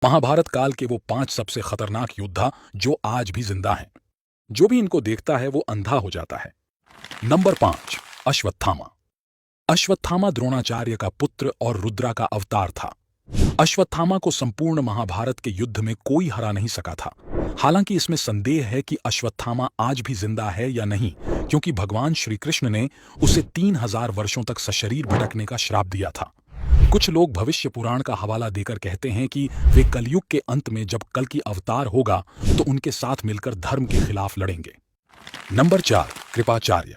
महाभारत काल के वो 5 सबसे खतरनाक योद्धा जो आज भी जिंदा हैं। जो भी इनको देखता है वो अंधा हो जाता है। नंबर 5, अश्वत्थामा। अश्वत्थामा द्रोणाचार्य का पुत्र और रुद्रा का अवतार था। अश्वत्थामा को संपूर्ण महाभारत के युद्ध में कोई हरा नहीं सका था। हालांकि इसमें संदेह है कि अश्वत्थामा आज भी जिंदा है या नहीं, क्योंकि भगवान श्री कृष्ण ने उसे 3000 वर्षों तक सशरीर भटकने का श्राप दिया था। कुछ लोग भविष्य पुराण का हवाला देकर कहते हैं कि वे कलयुग के अंत में जब कल की अवतार होगा तो उनके साथ मिलकर धर्म के खिलाफ लड़ेंगे। नंबर 4, कृपाचार्य।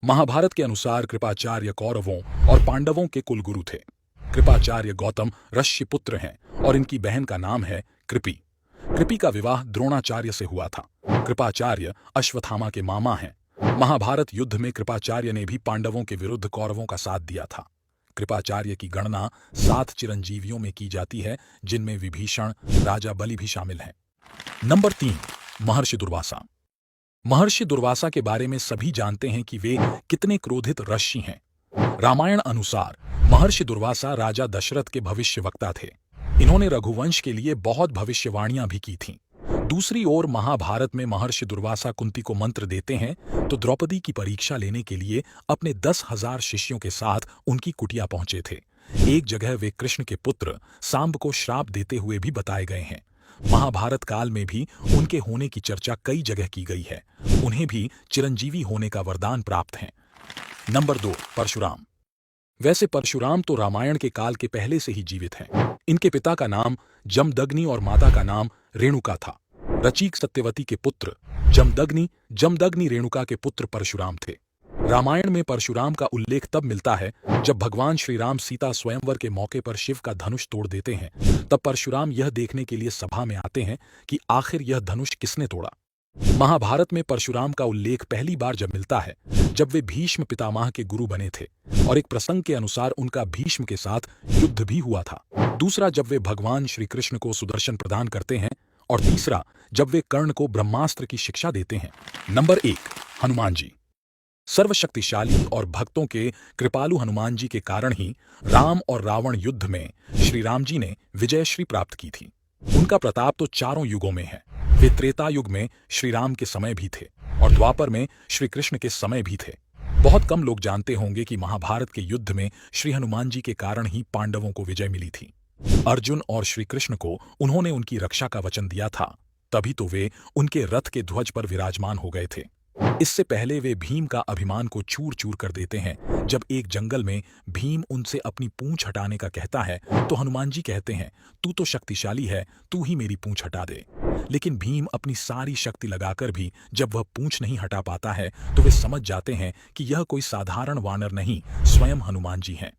महाभारत के अनुसार कृपाचार्य कौरवों और पांडवों के कुलगुरु थे। कृपाचार्य गौतम ऋषि पुत्र हैं और इनकी बहन का नाम है कृपि। कृपि का विवाह द्रोणाचार्य से हुआ था। कृपाचार्य अश्वत्थामा के मामा हैं। महाभारत युद्ध में कृपाचार्य ने भी पांडवों के विरुद्ध कौरवों का साथ दिया था। कृपाचार्य की गणना 7 चिरंजीवियों में की जाती है, जिनमें विभीषण, राजा बलि भी शामिल हैं। नंबर 3, महर्षि दुर्वासा। महर्षि दुर्वासा के बारे में सभी जानते हैं कि वे कितने क्रोधित ऋषि हैं। रामायण अनुसार महर्षि दुर्वासा राजा दशरथ के भविष्यवक्ता थे। इन्होंने रघुवंश के लिए बहुत भविष्यवाणियां भी की थीं। दूसरी ओर महाभारत में महर्षि दुर्वासा कुंती को मंत्र देते हैं तो द्रौपदी की परीक्षा लेने के लिए अपने 10,000 शिष्यों के साथ उनकी कुटिया पहुंचे थे। एक जगह वे कृष्ण के पुत्र सांब को श्राप देते हुए भी बताए गए हैं। महाभारत काल में भी उनके होने की चर्चा कई जगह की गई है। उन्हें भी चिरंजीवी होने का वरदान प्राप्त है। नंबर 2, परशुराम। वैसे परशुराम तो रामायण के काल के पहले से ही जीवित हैं। इनके पिता का नाम जमदग्नि और माता का नाम रेणुका था। रचीक सत्यवती के पुत्र जमदग्नि रेणुका के पुत्र परशुराम थे। रामायण में परशुराम का उल्लेख तब मिलता है जब भगवान श्री राम सीता स्वयंवर के मौके पर शिव का धनुष तोड़ देते हैं। तब परशुराम यह देखने के लिए सभा में आते हैं कि आखिर यह धनुष किसने तोड़ा। महाभारत में परशुराम का उल्लेख पहली बार जब मिलता है जब वे भीष्म पितामह के गुरु बने थे, और एक प्रसंग के अनुसार उनका भीष्म के साथ युद्ध भी हुआ था। दूसरा, जब वे भगवान श्री कृष्ण को सुदर्शन प्रदान करते हैं, और तीसरा, जब वे कर्ण को ब्रह्मास्त्र की शिक्षा देते हैं। नंबर 1, हनुमान जी। सर्वशक्तिशाली और भक्तों के कृपालु हनुमान जी के कारण ही राम और रावण युद्ध में श्री राम जी ने विजयश्री प्राप्त की थी। उनका प्रताप तो चारों युगों में है। वे त्रेता युग में श्री राम के समय भी थे और द्वापर में श्री कृष्ण के समय भी थे। बहुत कम लोग जानते होंगे कि महाभारत के युद्ध में श्री हनुमान जी के कारण ही पांडवों को विजय मिली थी। अर्जुन और श्री कृष्ण को उन्होंने उनकी रक्षा का वचन दिया था, तभी तो वे उनके रथ के ध्वज पर विराजमान हो गए थे। इससे पहले वे भीम का अभिमान को चूर चूर कर देते हैं। जब एक जंगल में भीम उनसे अपनी पूंछ हटाने का कहता है तो हनुमान जी कहते हैं, तू तो शक्तिशाली है, तू ही मेरी पूंछ हटा दे। लेकिन भीम अपनी सारी शक्ति लगाकर भी जब वह पूंछ नहीं हटा पाता है तो वे समझ जाते हैं कि यह कोई साधारण वानर नहीं, स्वयं हनुमान जी हैं।